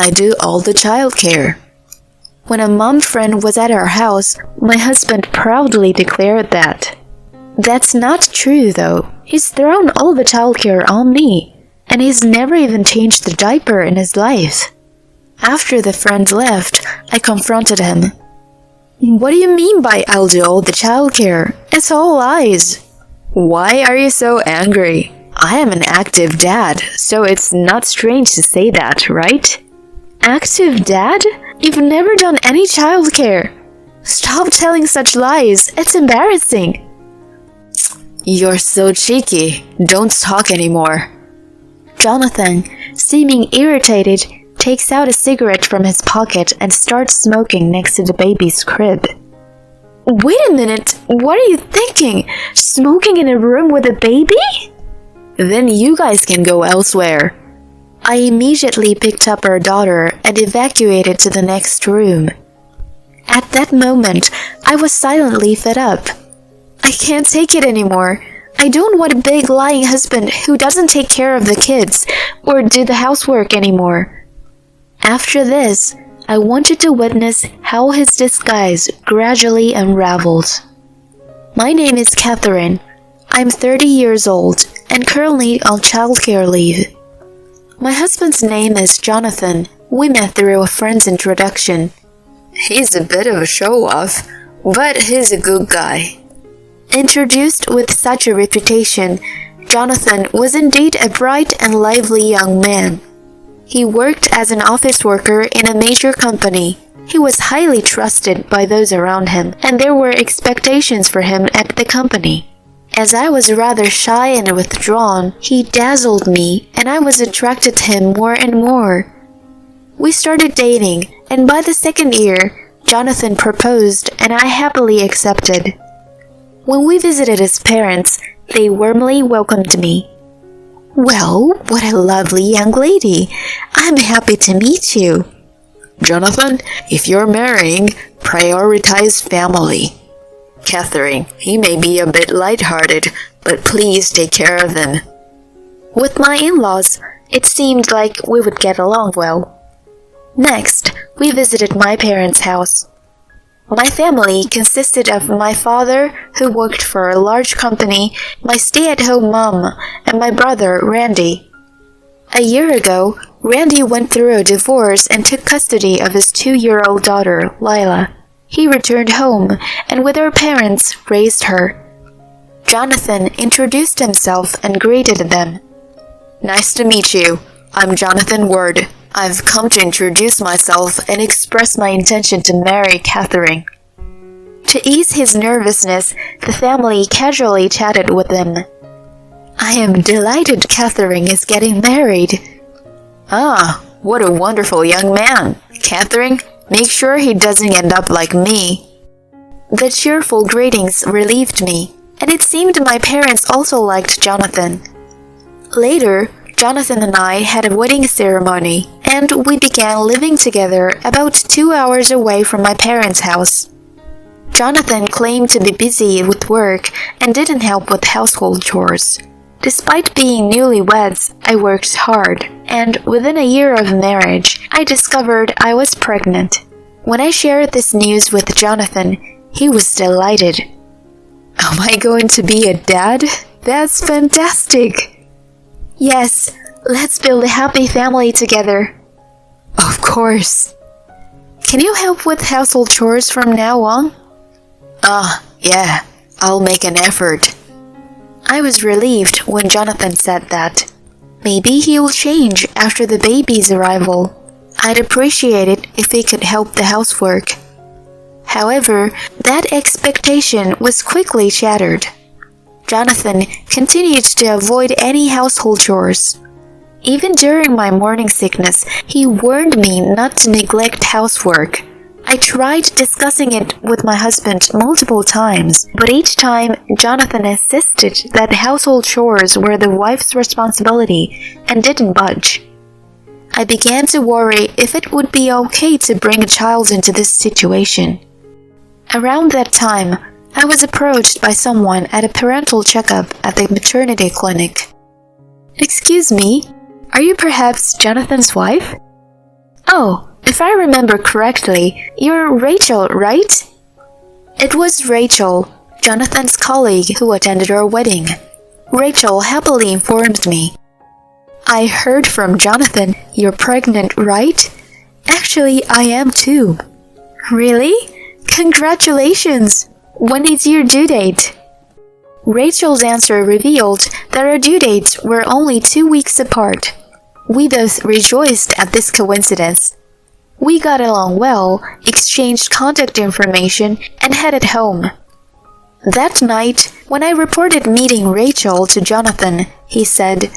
I do all the childcare." When a mom friend was at our house, my husband proudly declared that. That's not true though. He's thrown all the childcare on me, and he's never even changed the diaper in his life. After the friend left, I confronted him. What do you mean by I'll do all the childcare? It's all lies. Why are you so angry? I am an active dad, so it's not strange to say that, right? Active dad? You've never done any childcare. Stop telling such lies. It's embarrassing. You're so cheeky. Don't talk anymore. Jonathan, seeming irritated, takes out a cigarette from his pocket and starts smoking next to the baby's crib. Wait a minute, what are you thinking? Smoking in a room with a baby? Then you guys can go elsewhere. I immediately picked up our daughter and evacuated to the next room. At that moment, I was silently fed up. I can't take it anymore. I don't want a big lying husband who doesn't take care of the kids or do the housework anymore. After this, I wanted to witness how his disguise gradually unraveled. My name is Catherine. I'm 30 years old and currently on childcare leave. My husband's name is Jonathan. We met through a friend's introduction. He's a bit of a show-off, but he's a good guy. Introduced with such a reputation, Jonathan was indeed a bright and lively young man. He worked as an office worker in a major company. He was highly trusted by those around him, and there were expectations for him at the company. As I was rather shy and withdrawn, he dazzled me, and I was attracted to him more and more. We started dating, and by the second year, Jonathan proposed, and I happily accepted. When we visited his parents, they warmly welcomed me. Well, what a lovely young lady. I'm happy to meet you. Jonathan, if you're marrying, prioritize family. Catherine, he may be a bit light-hearted, but please take care of him. With my in-laws, it seemed like we would get along well. Next, we visited my parents' house. My family consisted of my father, who worked for a large company, my stay-at-home mom, and my brother, Randy. A year ago, Randy went through a divorce and took custody of his 2-year-old daughter, Lila. He returned home and with our parents raised her. Jonathan introduced himself and greeted them. Nice to meet you. I'm Jonathan Ward. I've come to introduce myself and express my intention to marry Catherine. To ease his nervousness, the family casually chatted with him. I am delighted Catherine is getting married. Ah, what a wonderful young man. Catherine, make sure he doesn't end up like me. The cheerful greetings relieved me, and it seemed my parents also liked Jonathan. Later, Jonathan and I had a wedding ceremony, and we began living together about 2 hours away from my parents' house. Jonathan claimed to be busy with work and didn't help with household chores. Despite being newlyweds, I worked hard, and within a year of marriage, I discovered I was pregnant. When I shared this news with Jonathan, he was delighted. Am I going to be a dad? That's fantastic! Yes, let's build a happy family together. Of course. Can you help with household chores from now on? Yeah, I'll make an effort. I was relieved when Jonathan said that. Maybe he'll change after the baby's arrival. I'd appreciate it if he could help the housework. However, that expectation was quickly shattered. Jonathan continued to avoid any household chores. Even during my morning sickness, he warned me not to neglect housework. I tried discussing it with my husband multiple times, but each time Jonathan insisted that household chores were the wife's responsibility and didn't budge. I began to worry if it would be okay to bring a child into this situation. Around that time, I was approached by someone at a parental checkup at the maternity clinic. Excuse me, are you perhaps Jonathan's wife? Oh, if I remember correctly, you're Rachel, right? It was Rachel, Jonathan's colleague who attended our wedding. Rachel happily informed me. I heard from Jonathan you're pregnant, right? Actually, I am too. Really? Congratulations! When is your due date? Rachel's answer revealed that our due dates were only 2 weeks apart. We both rejoiced at this coincidence. We got along well, exchanged contact information, and headed home. That night, when I reported meeting Rachel to Jonathan, he said,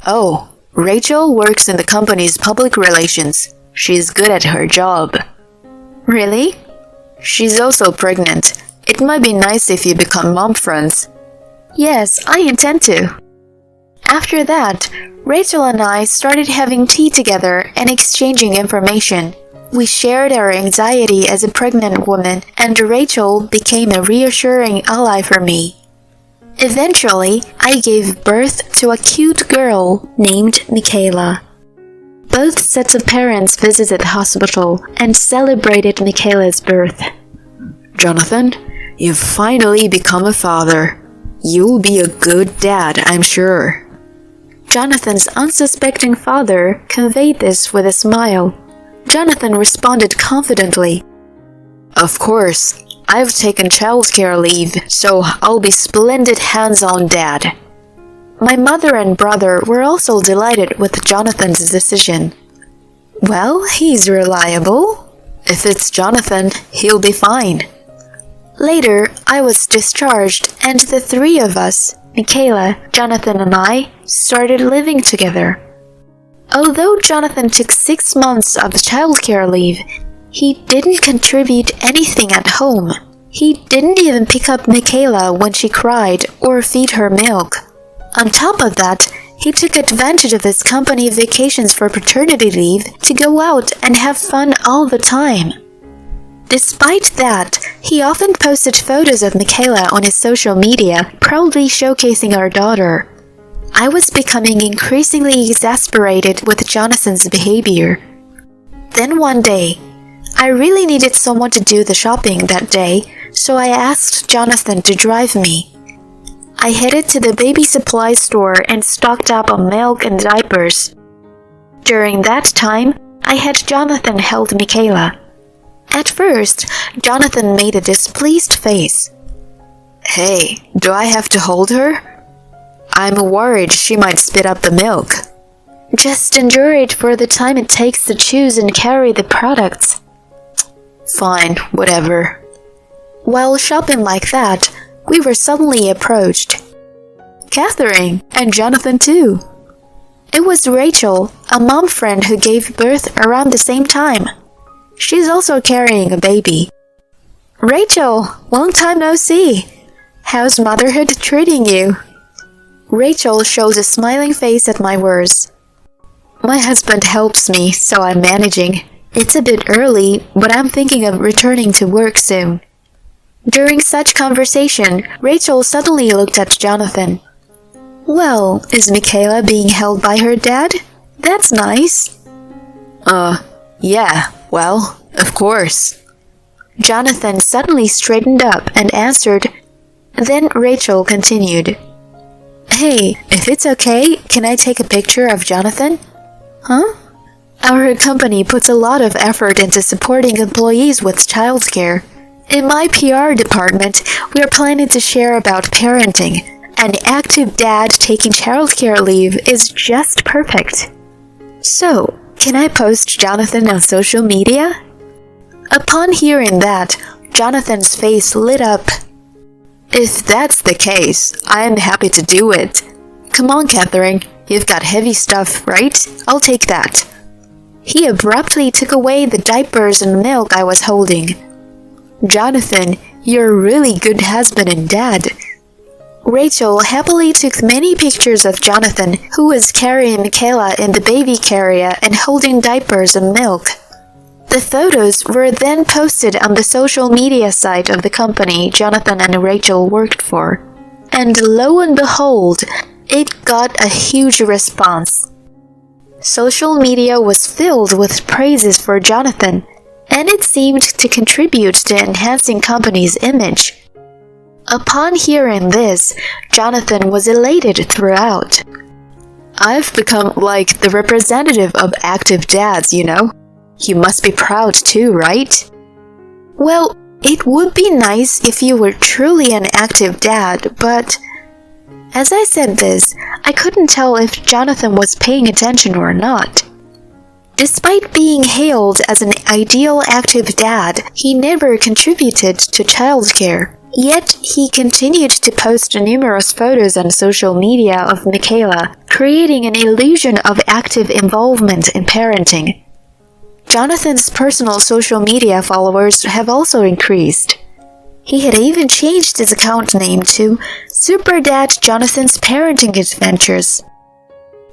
"Oh, Rachel works in the company's public relations. She's good at her job." Really? She's also pregnant. It might be nice if you become mom friends. Yes, I intend to. After that, Rachel and I started having tea together and exchanging information. We shared our anxiety as a pregnant woman, and Rachel became a reassuring ally for me. Eventually, I gave birth to a cute girl named Michaela. Both sets of parents visited the hospital and celebrated Michaela's birth. "Jonathan, you've finally become a father. You'll be a good dad, I'm sure." Jonathan's unsuspecting father conveyed this with a smile. Jonathan responded confidently, "Of course, I've taken childcare leave, so I'll be splendid hands-on dad." My mother and brother were also delighted with Jonathan's decision. Well, he's reliable. If it's Jonathan, he'll be fine. Later, I was discharged, and the three of us, Michaela, Jonathan, and I, started living together. Although Jonathan took 6 months of childcare leave, he didn't contribute anything at home. He didn't even pick up Michaela when she cried or feed her milk. On top of that, he took advantage of his company vacations for paternity leave to go out and have fun all the time. Despite that, he often posted photos of Michaela on his social media, proudly showcasing our daughter. I was becoming increasingly exasperated with Jonathan's behavior. Then one day, I really needed someone to do the shopping that day, so I asked Jonathan to drive me. I headed to the baby supply store and stocked up on milk and diapers. During that time, I had Jonathan hold Michaela. At first, Jonathan made a displeased face. "Hey, do I have to hold her? I'm worried she might spit up the milk." "Just endure it for the time it takes to choose and carry the products." "Fine, whatever." While shopping like that, we were suddenly approached. Catherine, and Jonathan too. It was Rachel, a mom friend who gave birth around the same time. She's also carrying a baby. "Rachel, long time no see. How's motherhood treating you?" Rachel shows a smiling face at my words. "My husband helps me, so I'm managing. It's a bit early, but I'm thinking of returning to work soon." During such conversation, Rachel suddenly looked at Jonathan. "Well, is Michaela being held by her dad? That's nice." Yeah, well, of course." Jonathan suddenly straightened up and answered. Then Rachel continued. "Hey, if it's okay, can I take a picture of Jonathan?" "Huh?" "Our company puts a lot of effort into supporting employees with childcare. In my PR department, we are planning to share about parenting. An active dad taking childcare leave is just perfect. So, can I post Jonathan on social media?" Upon hearing that, Jonathan's face lit up. "If that's the case, I'm happy to do it. Come on, Catherine, you've got heavy stuff, right? I'll take that." He abruptly took away the diapers and milk I was holding. "Jonathan, you're a really good husband and dad." Rachel happily took many pictures of Jonathan, who was carrying Michaela in the baby carrier and holding diapers and milk. The photos were then posted on the social media site of the company Jonathan and Rachel worked for. And lo and behold, it got a huge response. Social media was filled with praises for Jonathan, and it seemed to contribute to enhancing company's image. Upon hearing this, Jonathan was elated throughout. "I've become like the representative of active dads, you know. You must be proud too, right?" "Well, it would be nice if you were truly an active dad, but..." As I said this, I couldn't tell if Jonathan was paying attention or not. Despite being hailed as an ideal active dad, he never contributed to childcare. Yet, he continued to post numerous photos on social media of Michaela, creating an illusion of active involvement in parenting. Jonathan's personal social media followers have also increased. He had even changed his account name to Super Dad Jonathan's Parenting Adventures.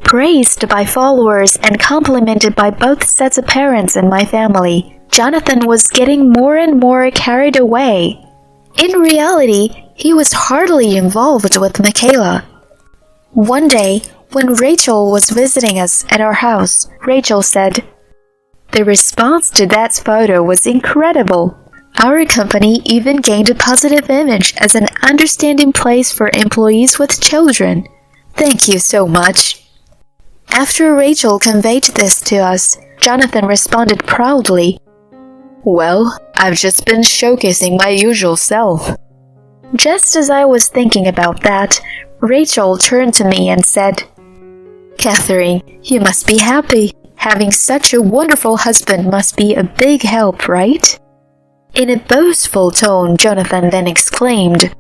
Praised by followers and complimented by both sets of parents in my family, Jonathan was getting more and more carried away. In reality, he was hardly involved with Michaela. One day, when Rachel was visiting us at our house, Rachel said, "The response to that photo was incredible. Our company even gained a positive image as an understanding place for employees with children. Thank you so much." After Rachel conveyed this to us, Jonathan responded proudly, "Well, I've just been showcasing my usual self." Just as I was thinking about that, Rachel turned to me and said, "Catherine, you must be happy. Having such a wonderful husband must be a big help, right?" In a boastful tone, Jonathan then exclaimed,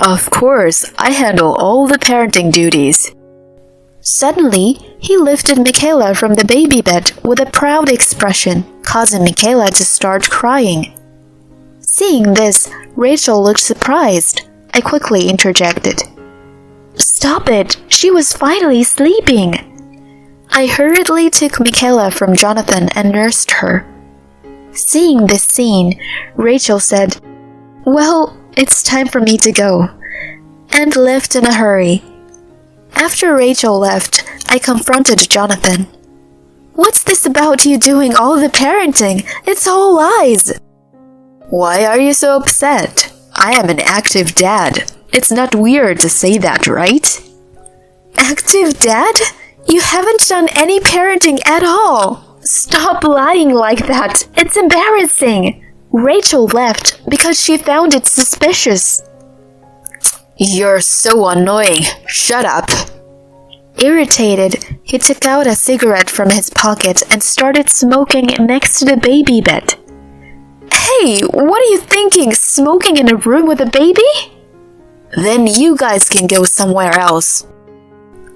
"Of course, I handle all the parenting duties." Suddenly, he lifted Michaela from the baby bed with a proud expression, causing Michaela to start crying. Seeing this, Rachel looked surprised. I quickly interjected, "Stop it! She was finally sleeping!" I hurriedly took Michaela from Jonathan and nursed her. Seeing this scene, Rachel said, "Well, it's time for me to go," and left in a hurry. After Rachel left, I confronted Jonathan. "What's this about you doing all the parenting? It's all lies!" "Why are you so upset? I am an active dad. It's not weird to say that, right?" "Active dad? You haven't done any parenting at all! Stop lying like that. It's embarrassing." Rachel left because she found it suspicious. "You're so annoying. Shut up." Irritated, he took out a cigarette from his pocket and started smoking next to the baby bed. "Hey, what are you thinking? Smoking in a room with a baby?" "Then you guys can go somewhere else."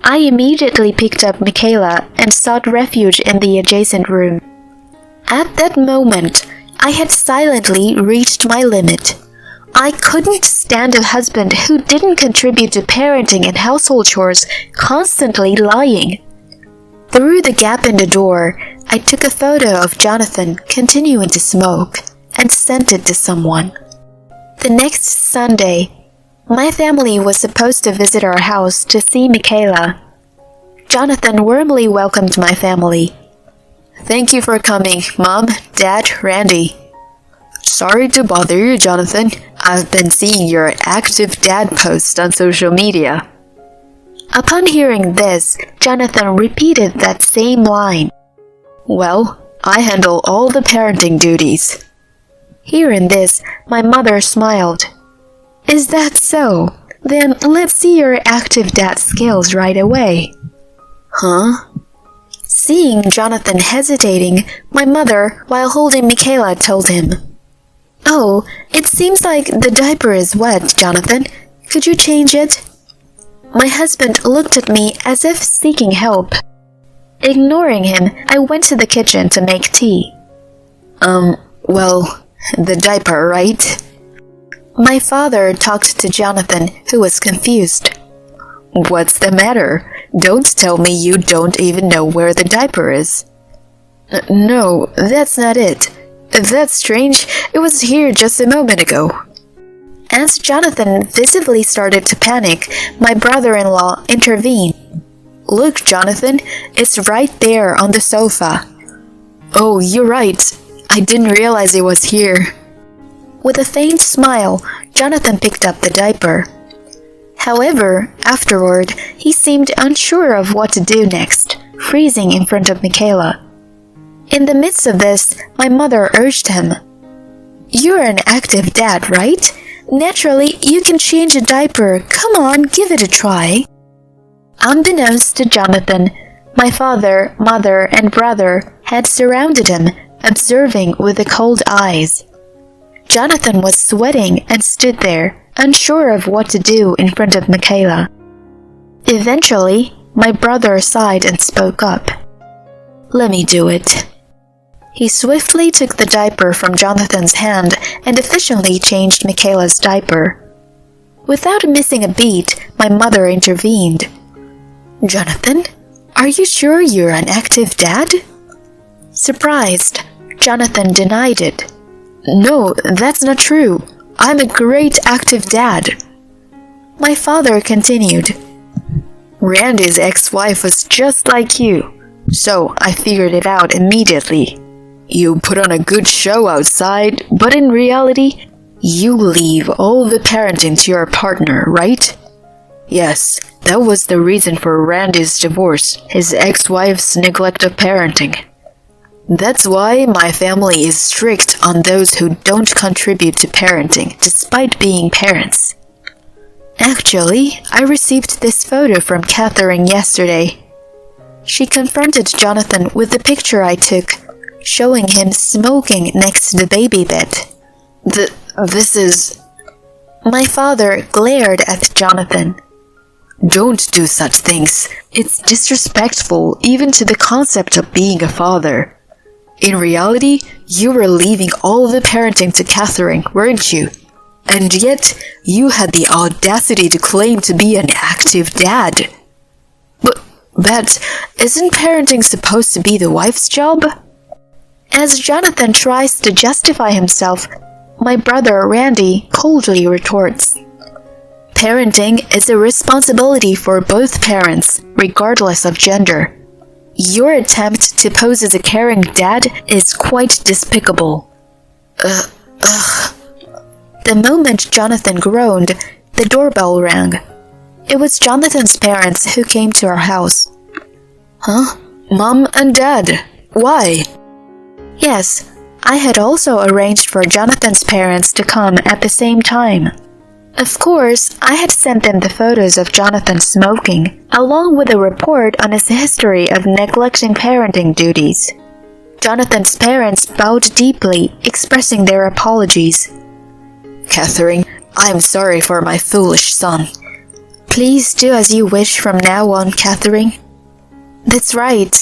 I immediately picked up Michaela and sought refuge in the adjacent room. At that moment, I had silently reached my limit. I couldn't stand a husband who didn't contribute to parenting and household chores, constantly lying. Through the gap in the door, I took a photo of Jonathan continuing to smoke and sent it to someone. The next Sunday, my family was supposed to visit our house to see Michaela. Jonathan warmly welcomed my family. "Thank you for coming, Mom, Dad, Randy." "Sorry to bother you, Jonathan. I've been seeing your active dad posts on social media." Upon hearing this, Jonathan repeated that same line. "Well, I handle all the parenting duties." Hearing this, my mother smiled. "Is that so? Then let's see your active dad skills right away." "Huh?" Seeing Jonathan hesitating, my mother, while holding Michaela, told him, "Oh, it seems like the diaper is wet, Jonathan. Could you change it?" My husband looked at me as if seeking help. Ignoring him, I went to the kitchen to make tea. Well, the diaper, right?" My father talked to Jonathan, who was confused. "What's the matter? Don't tell me you don't even know where the diaper is." No, that's not it. That's strange. It was here just a moment ago." As Jonathan visibly started to panic, my brother-in-law intervened. Look, Jonathan, it's right there on the sofa. Oh, you're right. I didn't realize it was here. With a faint smile, Jonathan picked up the diaper. However, afterward, he seemed unsure of what to do next, freezing in front of Michaela. In the midst of this, my mother urged him. You're an active dad, right? Naturally, you can change a diaper. Come on, give it a try. Unbeknownst to Jonathan, my father, mother, and brother had surrounded him, observing with cold eyes. Jonathan was sweating and stood there, unsure of what to do in front of Michaela. Eventually, my brother sighed and spoke up. Let me do it. He swiftly took the diaper from Jonathan's hand and efficiently changed Michaela's diaper. Without missing a beat, my mother intervened. Jonathan, are you sure you're an active dad? Surprised, Jonathan denied it. No, that's not true. I'm a great active dad. My father continued. Randy's ex-wife was just like you, so I figured it out immediately. You put on a good show outside, but in reality, you leave all the parenting to your partner, right? Yes, that was the reason for Randy's divorce, his ex-wife's neglect of parenting. That's why my family is strict on those who don't contribute to parenting despite being parents. Actually, I received this photo from Catherine yesterday. She confronted Jonathan with the picture I took, showing him smoking next to the baby bed. This is... My father glared at Jonathan. Don't do such things. It's disrespectful even to the concept of being a father. In reality, you were leaving all the parenting to Catherine, weren't you? And yet, you had the audacity to claim to be an active dad. But isn't parenting supposed to be the wife's job? As Jonathan tries to justify himself, my brother Randy coldly retorts. Parenting is a responsibility for both parents, regardless of gender. Your attempt to pose as a caring dad is quite despicable. The moment Jonathan groaned, the doorbell rang. It was Jonathan's parents who came to our house. Huh? Mom and Dad? Why? Yes, I had also arranged for Jonathan's parents to come at the same time. Of course, I had sent them the photos of Jonathan smoking, along with a report on his history of neglecting parenting duties. Jonathan's parents bowed deeply, expressing their apologies. Catherine, I'm sorry for my foolish son. Please do as you wish from now on, Catherine. That's right.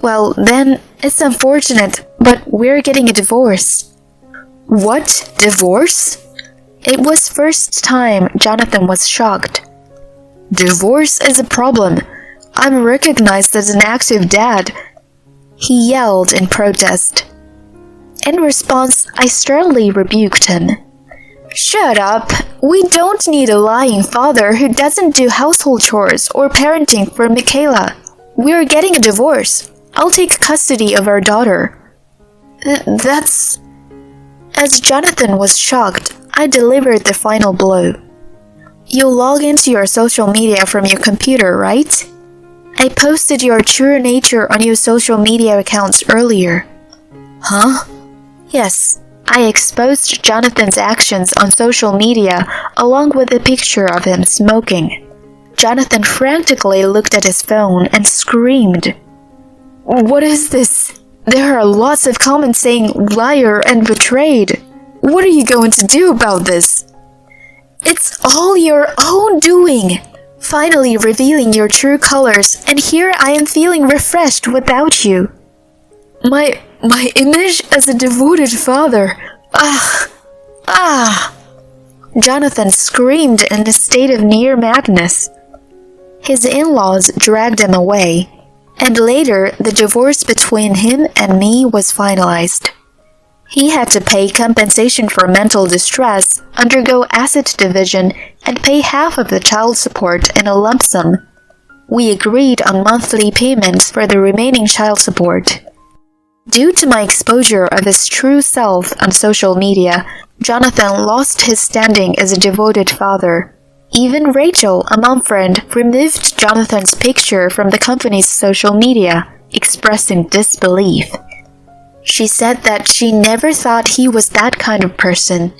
Well, then, it's unfortunate, but we're getting a divorce. What? Divorce? It was first time Jonathan was shocked. Divorce is a problem. I'm recognized as an active dad, he yelled in protest. In response, I sternly rebuked him. Shut up! We don't need a lying father who doesn't do household chores or parenting for Michaela. We're getting a divorce. I'll take custody of our daughter. That's... As Jonathan was shocked, I delivered the final blow. You log into your social media from your computer, right? I posted your true nature on your social media accounts earlier. Huh? Yes, I exposed Jonathan's actions on social media along with a picture of him smoking. Jonathan frantically looked at his phone and screamed. What is this? There are lots of comments saying liar and betrayed. What are you going to do about this? It's all your own doing. Finally revealing your true colors, and here I am feeling refreshed without you. My image as a devoted father. Jonathan screamed in a state of near madness. His in-laws dragged him away, and later the divorce between him and me was finalized. He had to pay compensation for mental distress, undergo asset division, and pay half of the child support in a lump sum. we agreed on monthly payments for the remaining child support. Due to my exposure of his true self on social media, Jonathan lost his standing as a devoted father. Even Rachel, a mom friend, removed Jonathan's picture from the company's social media, expressing disbelief. She said that she never thought he was that kind of person.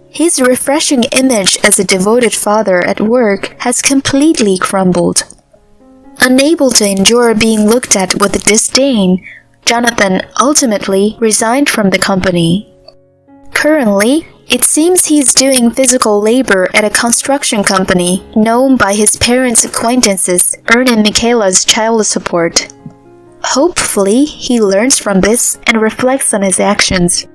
His refreshing image as a devoted father at work has completely crumbled. Unable to endure being looked at with disdain, Jonathan ultimately resigned from the company. Currently, it seems he's doing physical labor at a construction company known by his parents' acquaintances, earning Michaela's child support. Hopefully, he learns from this and reflects on his actions.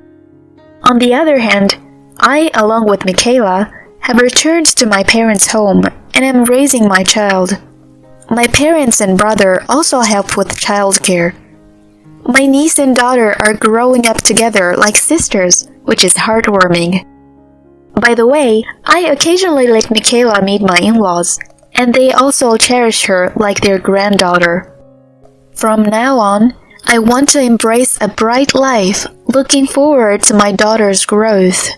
On the other hand, I, along with Michaela, have returned to my parents' home and am raising my child. My parents and brother also help with childcare. My niece and daughter are growing up together like sisters, which is heartwarming. By the way, I occasionally let Michaela meet my in-laws, and they also cherish her like their granddaughter. From now on, I want to embrace a bright life, looking forward to my daughter's growth.